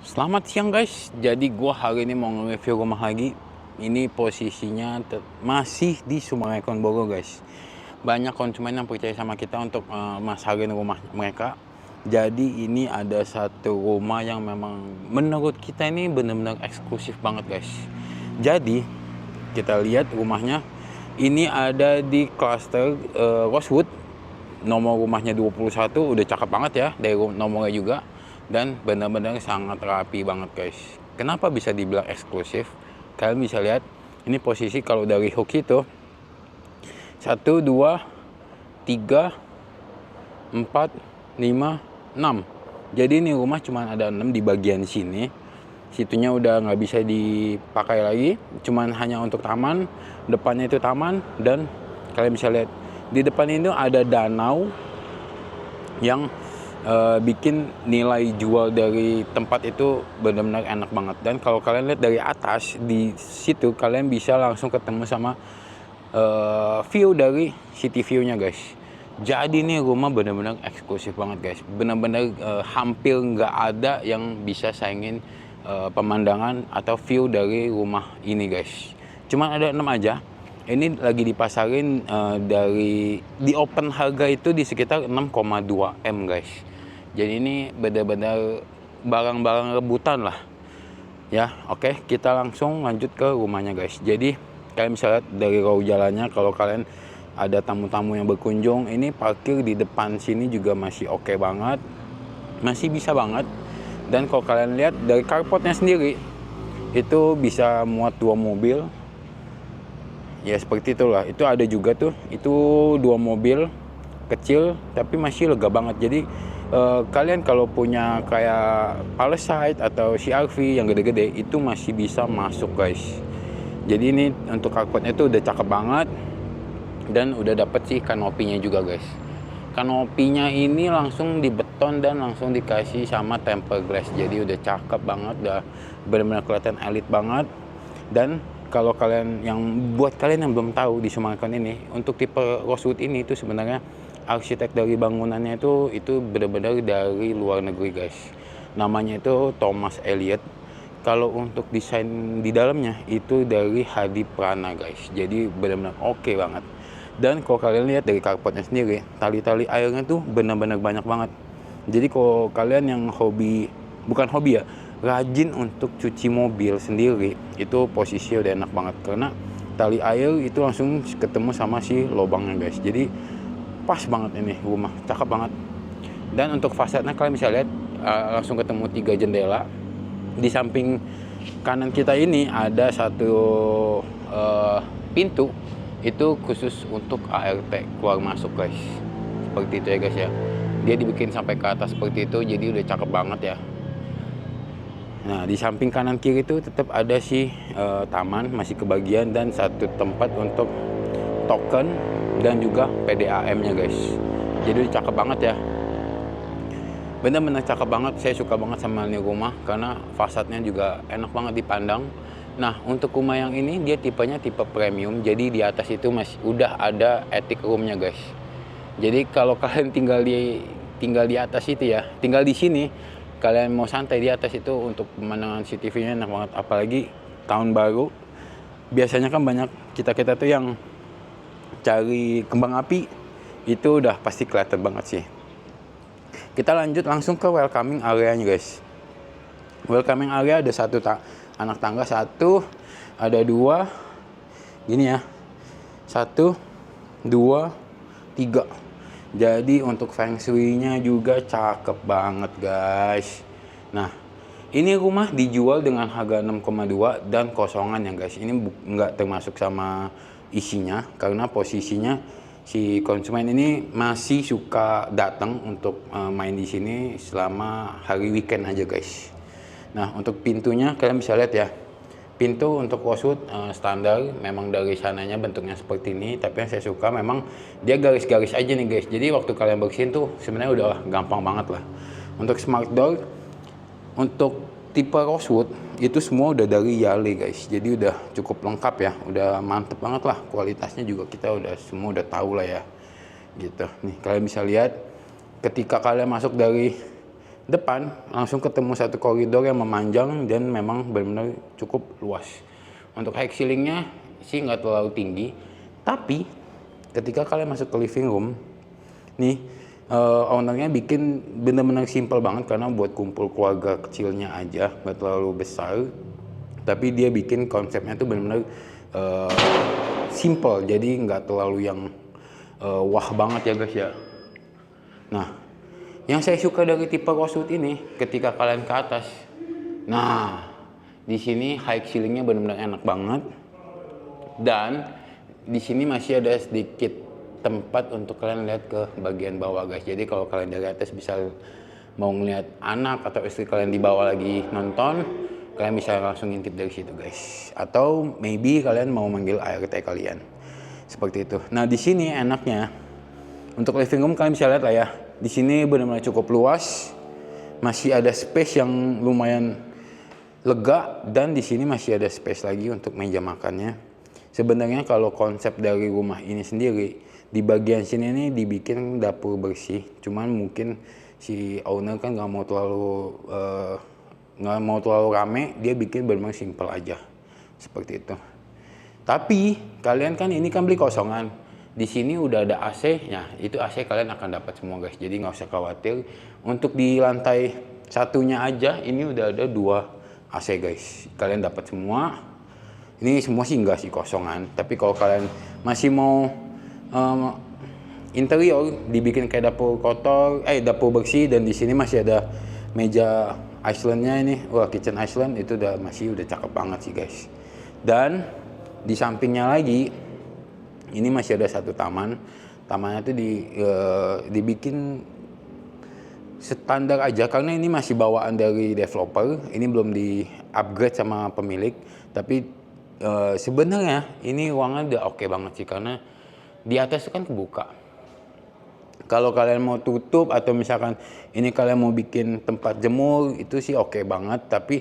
Selamat siang guys, jadi gua hari ini mau nge-review rumah lagi. Ini posisinya masih di Summarecon Bogor guys. Banyak konsumen yang percaya sama kita untuk masarin rumah mereka. Jadi ini ada satu rumah yang memang menurut kita ini benar-benar eksklusif banget guys. Jadi kita lihat rumahnya. Ini ada di cluster Rosewood. Nomor rumahnya 21, udah cakep banget ya dari nomornya juga. Dan benar-benar sangat rapi banget guys. Kenapa bisa dibilang eksklusif? Kalian bisa lihat ini posisi kalau dari hook itu 1, 2, 3, 4, 5, 6. Jadi ini rumah cuma ada 6 di bagian sini. Situnya udah nggak bisa dipakai lagi, cuman hanya untuk taman. Depannya itu taman, dan kalian bisa lihat di depan itu ada danau yang bikin nilai jual dari tempat itu benar-benar enak banget. Dan kalau kalian lihat dari atas di situ, kalian bisa langsung ketemu sama view dari city view-nya guys. Jadi ini rumah benar-benar eksklusif banget guys. Benar-benar hampir nggak ada yang bisa saingin pemandangan atau view dari rumah ini guys. Cuman ada 6 aja. Ini lagi dipasarin di open harga itu di sekitar 6,2 M guys. Jadi ini benar-benar barang-barang rebutan lah. Ya, oke, kita langsung lanjut ke rumahnya guys. Jadi kalian bisa lihat dari row jalannya, kalau kalian ada tamu-tamu yang berkunjung, ini parkir di depan sini juga masih oke banget. Masih bisa banget. Dan kalau kalian lihat dari carportnya sendiri, itu bisa muat 2 mobil. Ya seperti itulah. Itu ada juga tuh, itu 2 mobil kecil tapi masih lega banget. Jadi kalian kalau punya kayak Palisade atau CR-V yang gede-gede itu masih bisa masuk guys. Jadi ini untuk carportnya itu udah cakep banget, dan udah dapet sih kanopinya juga guys. Kanopinya ini langsung dibeton dan langsung dikasih sama tempered glass. Jadi udah cakep banget, udah benar-benar kelihatan elit banget. Dan kalau kalian buat kalian yang belum tahu di Summarecon ini, untuk tipe Rosewood ini itu sebenarnya arsitek dari bangunannya itu benar-benar dari luar negeri guys. Namanya itu Thomas Elliot. Kalau untuk desain di dalamnya itu dari Hadi Prana guys. Jadi benar-benar oke banget. Dan kalau kalian lihat dari carportnya sendiri, tali-tali airnya tuh benar-benar banyak banget. Jadi kalau kalian yang bukan hobi ya, rajin untuk cuci mobil sendiri, itu posisinya udah enak banget. Karena tali air itu langsung ketemu sama si lubangnya guys. Jadi pas banget ini rumah, cakep banget. Dan untuk fasadnya kalian bisa lihat langsung ketemu 3 jendela. Di samping kanan kita ini ada satu pintu, itu khusus untuk ART keluar masuk guys. Seperti itu ya guys ya. Dia dibikin sampai ke atas seperti itu, jadi udah cakep banget ya. Nah di samping kanan kiri itu tetap ada sih taman masih kebagian, dan satu tempat untuk token dan juga PDAM nya guys. Jadi cakep banget ya, bener-bener cakep banget. Saya suka banget sama ini rumah karena fasadnya juga enak banget dipandang. Nah untuk rumah yang ini dia tipenya tipe premium, jadi di atas itu masih udah ada attic roomnya guys. Jadi kalau kalian tinggal di atas itu ya, tinggal di sini, kalian mau santai di atas itu, untuk pemandangan CCTV-nya enak banget. Apalagi tahun baru, biasanya kan banyak kita tuh yang cari kembang api, itu udah pasti kelihatan banget sih. Kita lanjut langsung ke welcoming area-nya guys. Welcoming area ada satu anak tangga, satu, ada 2 gini ya, 1, 2, 3. Jadi untuk feng shui-nya juga cakep banget guys. Nah ini rumah dijual dengan harga 6,2 dan kosongan ya guys. Ini nggak termasuk sama isinya, karena posisinya si konsumen ini masih suka datang untuk main di sini selama hari weekend aja guys. Nah untuk pintunya kalian bisa lihat ya. Pintu untuk Rosewood standar, memang dari sananya bentuknya seperti ini, tapi yang saya suka memang dia garis-garis aja nih guys. Jadi waktu kalian bersihin tuh sebenarnya udah gampang banget lah. Untuk smart door, untuk tipe Rosewood itu semua udah dari Yale guys. Jadi udah cukup lengkap ya, udah mantep banget lah. Kualitasnya juga kita semua udah tahu lah ya gitu. Nih kalian bisa lihat ketika kalian masuk dari depan langsung ketemu satu koridor yang memanjang dan memang benar-benar cukup luas. Untuk high ceilingnya sih nggak terlalu tinggi, tapi ketika kalian masuk ke living room nih, ownernya bikin benar-benar simple banget karena buat kumpul keluarga kecilnya aja, nggak terlalu besar, tapi dia bikin konsepnya tuh benar-benar simple, jadi nggak terlalu yang wah banget ya guys ya. Nah, yang saya suka dari tipe Rosewood ini, ketika kalian ke atas, nah di sini high ceilingnya benar-benar enak banget, dan di sini masih ada sedikit tempat untuk kalian lihat ke bagian bawah guys. Jadi kalau kalian dari atas bisa mau ngeliat anak atau istri kalian di bawah lagi nonton, kalian bisa langsung ngintip dari situ guys. Atau maybe kalian mau manggil ART kalian, seperti itu. Nah di sini enaknya untuk living room kalian bisa lihat lah ya. Di sini benar-benar cukup luas, masih ada space yang lumayan lega, dan di sini masih ada space lagi untuk meja makannya. Sebenarnya kalau konsep dari rumah ini sendiri, di bagian sini nih dibikin dapur bersih, cuman mungkin si owner kan nggak mau terlalu rame, dia bikin benar-benar simple aja, seperti itu. Tapi kalian kan ini kan beli kosongan. Di sini udah ada AC, ya itu AC kalian akan dapat semua guys. Jadi nggak usah khawatir. Untuk di lantai satunya aja ini udah ada 2 AC guys. Kalian dapat semua. Ini semua sih enggak sih kosongan. Tapi kalau kalian masih mau interior dibikin kayak dapur kotor, dapur bersih, dan di sini masih ada meja Icelandnya ini, wah kitchen Iceland itu udah cakep banget sih guys. Dan di sampingnya lagi ini masih ada satu taman. Tamannya tuh dibikin standar aja karena ini masih bawaan dari developer. Ini belum di upgrade sama pemilik. Tapi sebenarnya ini ruangan udah oke banget sih karena di atas kan kebuka. Kalau kalian mau tutup atau misalkan ini kalian mau bikin tempat jemur itu sih oke banget. Tapi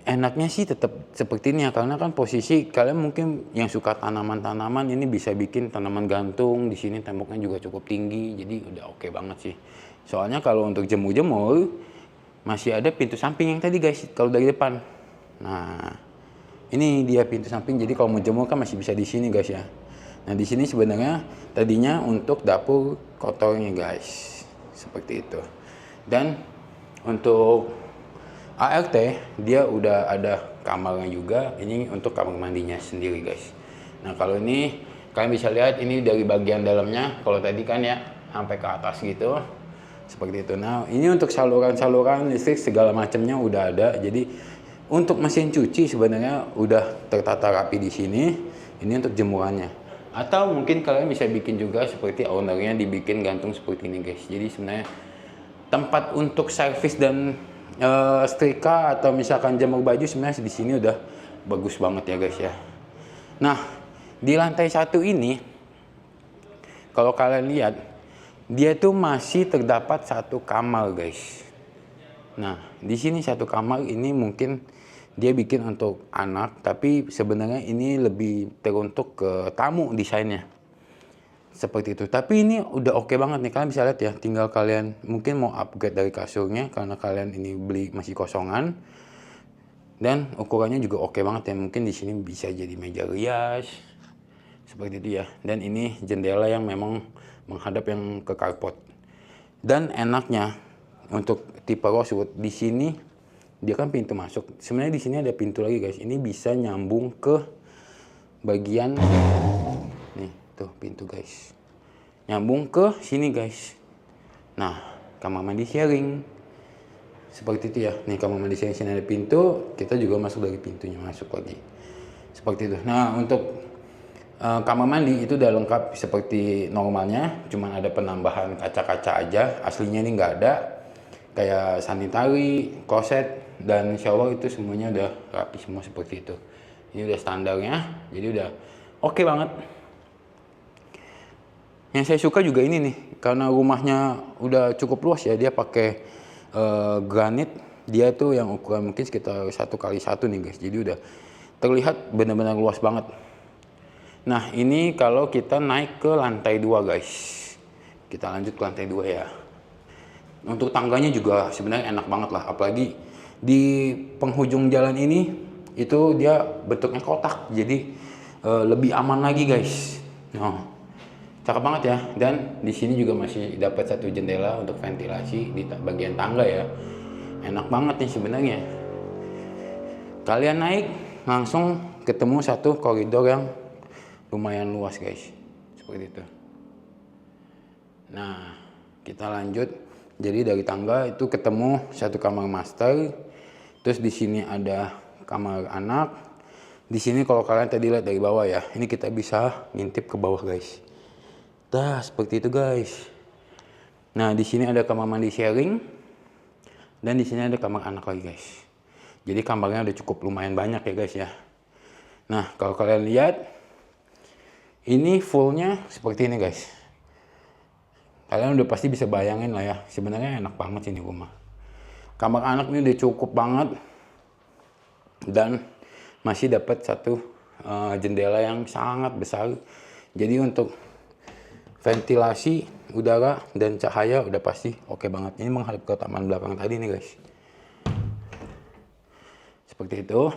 enaknya sih tetap seperti ini ya, karena kan posisi kalian mungkin yang suka tanaman-tanaman ini bisa bikin tanaman gantung. Di sini temboknya juga cukup tinggi, jadi udah oke banget sih. Soalnya kalau untuk jemur-jemur masih ada pintu samping yang tadi guys, kalau dari depan. Nah, ini dia pintu samping, jadi kalau mau jemur kan masih bisa di sini guys ya. Nah, di sini sebenarnya tadinya untuk dapur kotornya guys, seperti itu. Dan untuk ART dia udah ada kamarnya juga, ini untuk kamar mandinya sendiri guys. Nah kalau ini kalian bisa lihat ini dari bagian dalamnya, kalau tadi kan ya sampai ke atas gitu, seperti itu. Nah ini untuk saluran-saluran listrik segala macamnya udah ada. Jadi untuk mesin cuci sebenarnya udah tertata rapi di sini. Ini untuk jemurannya. Atau mungkin kalian bisa bikin juga seperti ownernya, dibikin gantung seperti ini guys. Jadi sebenarnya tempat untuk servis dan setrika atau misalkan jemur baju sebenarnya di sini udah bagus banget ya guys ya. Nah di lantai 1 ini kalau kalian lihat dia tuh masih terdapat satu kamar guys. Nah di sini satu kamar ini mungkin dia bikin untuk anak, tapi sebenarnya ini lebih teruntuk ke tamu desainnya. Seperti itu. Tapi ini udah oke banget nih, kalian bisa lihat ya. Tinggal kalian mungkin mau upgrade dari kasurnya karena kalian ini beli masih kosongan. Dan ukurannya juga oke banget ya. Mungkin di sini bisa jadi meja rias. Seperti itu ya. Dan ini jendela yang memang menghadap yang ke carport. Dan enaknya untuk tipe Rosewood di sini dia kan pintu masuk. Sebenarnya di sini ada pintu lagi guys. Ini bisa nyambung ke bagian nih. Tuh pintu guys, nyambung ke sini guys. Nah kamar mandi sharing seperti itu ya. Nih kamar mandi sharing, sini ada pintu, kita juga masuk dari pintunya masuk lagi, seperti itu. Nah untuk kamar mandi itu udah lengkap seperti normalnya, cuman ada penambahan kaca-kaca aja. Aslinya ini nggak ada. Kayak sanitary, kloset, dan shower itu semuanya udah rapi semua seperti itu. Ini udah standarnya, jadi udah oke banget. Yang saya suka juga ini nih, karena rumahnya udah cukup luas ya, dia pakai granit. Dia tuh yang ukuran mungkin sekitar 1x1 nih guys, jadi udah terlihat benar-benar luas banget. Nah ini kalau kita naik ke lantai 2 guys, kita lanjut ke lantai 2 ya. Untuk tangganya juga sebenarnya enak banget lah, apalagi di penghujung jalan ini itu dia bentuknya kotak, jadi lebih aman lagi guys. Nah, cakep banget ya. Dan di sini juga masih dapat satu jendela untuk ventilasi di bagian tangga ya. Enak banget nih sebenarnya. Kalian naik langsung ketemu satu koridor yang lumayan luas guys, seperti itu. Nah, kita lanjut. Jadi dari tangga itu ketemu satu kamar master. Terus di sini ada kamar anak. Di sini kalau kalian tadi lihat dari bawah ya, ini kita bisa ngintip ke bawah guys. Nah, seperti itu guys. Nah, di sini ada kamar mandi sharing dan di sini ada kamar anak lagi guys. Jadi kamarnya udah cukup lumayan banyak ya guys ya. Nah, kalau kalian lihat ini fullnya seperti ini guys. Kalian udah pasti bisa bayangin lah ya, sebenarnya enak banget sih ini rumah. Kamar anak ini udah cukup banget dan masih dapat satu jendela yang sangat besar. Jadi untuk ventilasi udara dan cahaya udah pasti oke banget. Ini menghadap ke taman belakang tadi nih guys. Seperti itu.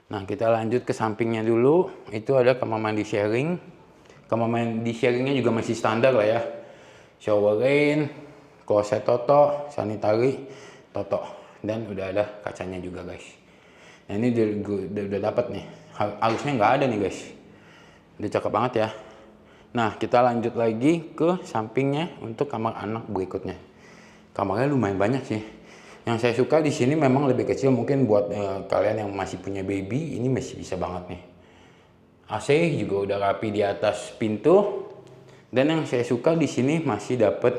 Nah, kita lanjut ke sampingnya dulu. Itu ada kamar mandi sharing. Kamar mandi sharingnya juga masih standar lah ya. Shower rain, kloset toto, sanitary toto, dan udah ada kacanya juga guys. Nah, ini udah dapat nih. Harusnya nggak ada nih guys. Udah cakep banget ya. Nah, kita lanjut lagi ke sampingnya untuk kamar anak berikutnya. Kamarnya lumayan banyak sih. Yang saya suka di sini memang lebih kecil, mungkin buat kalian yang masih punya baby ini masih bisa banget nih. AC juga udah rapi di atas pintu. Dan yang saya suka di sini masih dapat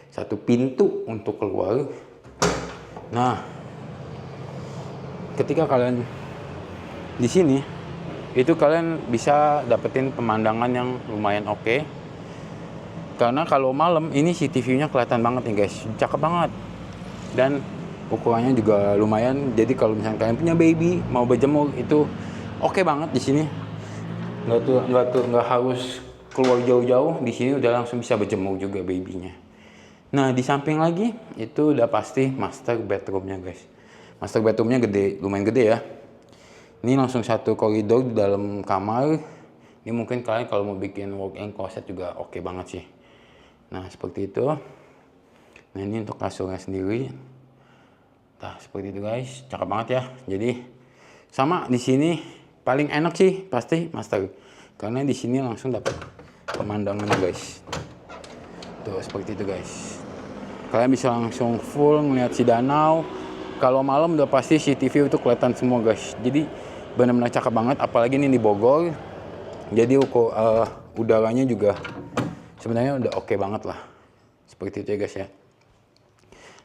satu pintu untuk keluar. Nah, ketika kalian di sini, itu kalian bisa dapetin pemandangan yang lumayan oke. Karena kalau malam ini CCTV-nya kelihatan banget nih guys, cakep banget. Dan ukurannya juga lumayan. Jadi kalau misalnya kalian punya baby mau berjemur itu oke banget di sini. Nggak harus keluar jauh-jauh, di sini udah langsung bisa berjemur juga babynya. Nah, di samping lagi itu udah pasti master bedroomnya guys. Master bedroomnya gede, lumayan gede ya. Ini langsung satu koridor di dalam kamar. Ini mungkin kalian kalau mau bikin walk-in closet juga oke banget sih. Nah, seperti itu. Nah, ini untuk kasurnya sendiri. Nah, seperti itu guys, cakep banget ya. Jadi sama di sini paling enak sih pasti master. Karena di sini langsung dapat pemandangan guys. Tuh seperti itu guys. Kalian bisa langsung full ngeliat si danau. Kalau malam udah pasti CCTV itu kelihatan semua guys. Jadi benar-benar cakep banget. Apalagi ini di Bogor. Jadi udaranya juga sebenarnya udah oke banget lah. Seperti itu ya guys ya.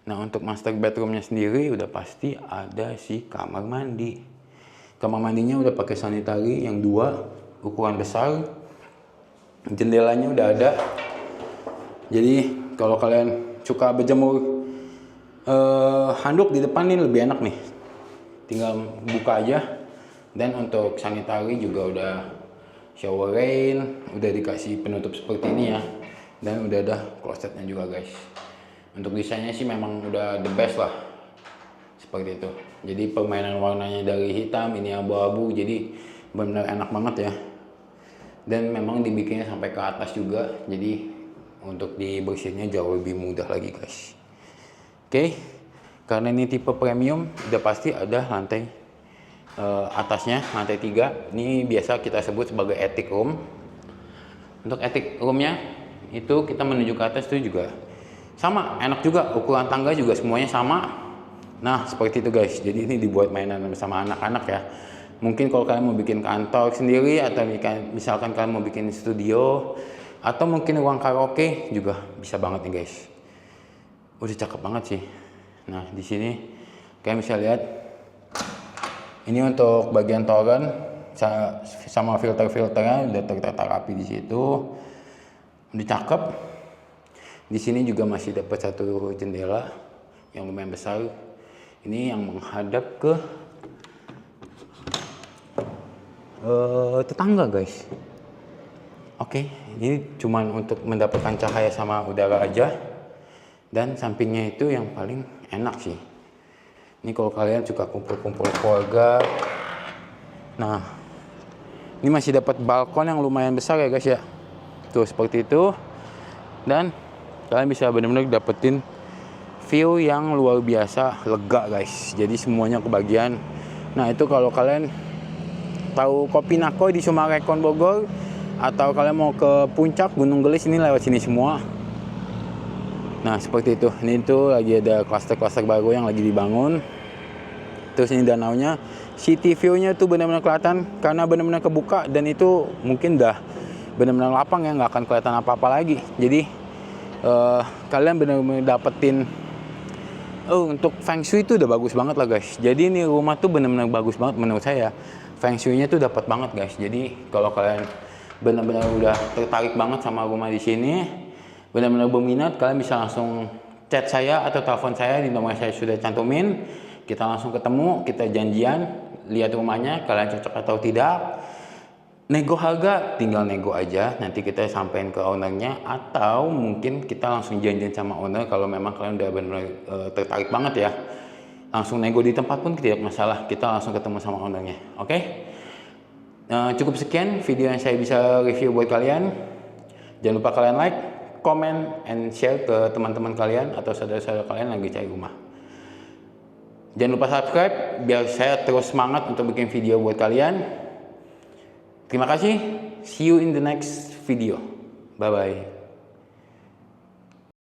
Nah, untuk master bedroomnya sendiri udah pasti ada si kamar mandi. Kamar mandinya udah pakai sanitary yang 2 ukuran besar. Jendelanya udah ada. Jadi kalau kalian suka berjemur handuk di depan ini lebih enak nih. Tinggal buka aja. Dan untuk sanitary juga udah shower rain, udah dikasih penutup seperti ini ya. Dan udah ada klosetnya juga guys. Untuk desainnya sih memang udah the best lah. Seperti itu. Jadi permainan warnanya dari hitam ini abu-abu, jadi benar-benar enak banget ya. Dan memang dibikinnya sampai ke atas juga, jadi untuk dibersihnya jauh lebih mudah lagi guys. Oke, karena ini tipe premium udah pasti ada lantai atasnya, lantai 3. Ini biasa kita sebut sebagai attic room. Untuk attic roomnya itu kita menuju ke atas itu juga sama, enak juga, ukuran tangga juga semuanya sama. Nah, seperti itu guys. Jadi ini dibuat mainan bersama anak-anak ya. Mungkin kalau kalian mau bikin kantor sendiri atau misalkan kalian mau bikin studio atau mungkin ruang karaoke juga bisa banget nih guys. Udah cakep banget sih. Nah, di sini kalian bisa lihat ini untuk bagian toren sama filter-filternya udah tertata rapi di situ. Udah cakep. Di sini juga masih dapat satu jendela yang lumayan besar. Ini yang menghadap ke tetangga guys. Oke, ini cuman untuk mendapatkan cahaya sama udara aja. Dan sampingnya itu yang paling enak sih. Ini kalau kalian suka kumpul-kumpul keluarga. Nah, ini masih dapat balkon yang lumayan besar ya guys ya. Tuh seperti itu. Dan kalian bisa benar-benar dapetin view yang luar biasa lega guys. Jadi semuanya kebagian. Nah itu kalau kalian tahu Kopi Nako di Sumarekon Bogor, atau kalian mau ke puncak Gunung Gelis, ini lewat sini semua. Nah seperti itu. Ini tuh lagi ada klaster-klaster baru yang lagi dibangun. Terus ini danaunya, city view-nya tuh benar-benar kelihatan karena benar-benar kebuka, dan itu mungkin udah benar-benar lapang ya, nggak akan kelihatan apa-apa lagi. Jadi kalian benar-benar dapetin untuk Feng Shui itu udah bagus banget lah guys. Jadi ini rumah tuh benar-benar bagus banget menurut saya. Feng Shui-nya tuh dapat banget guys. Jadi kalau kalian benar-benar udah tertarik banget sama rumah di sini, benar-benar berminat, kalian bisa langsung chat saya atau telepon saya di nomor saya sudah cantumin. Kita langsung ketemu, kita janjian, lihat rumahnya, kalian cocok atau tidak. Nego harga, tinggal nego aja, nanti kita sampein ke ownernya, atau mungkin kita langsung janjian sama owner kalau memang kalian udah benar-benar tertarik banget ya. Langsung nego di tempat pun tidak masalah, kita langsung ketemu sama ownernya. Oke? Cukup sekian video yang saya bisa review buat kalian. Jangan lupa kalian like, comment, and share ke teman-teman kalian atau saudara-saudara kalian lagi cari rumah. Jangan lupa subscribe biar saya terus semangat untuk bikin video buat kalian. Terima kasih. See you in the next video. Bye-bye.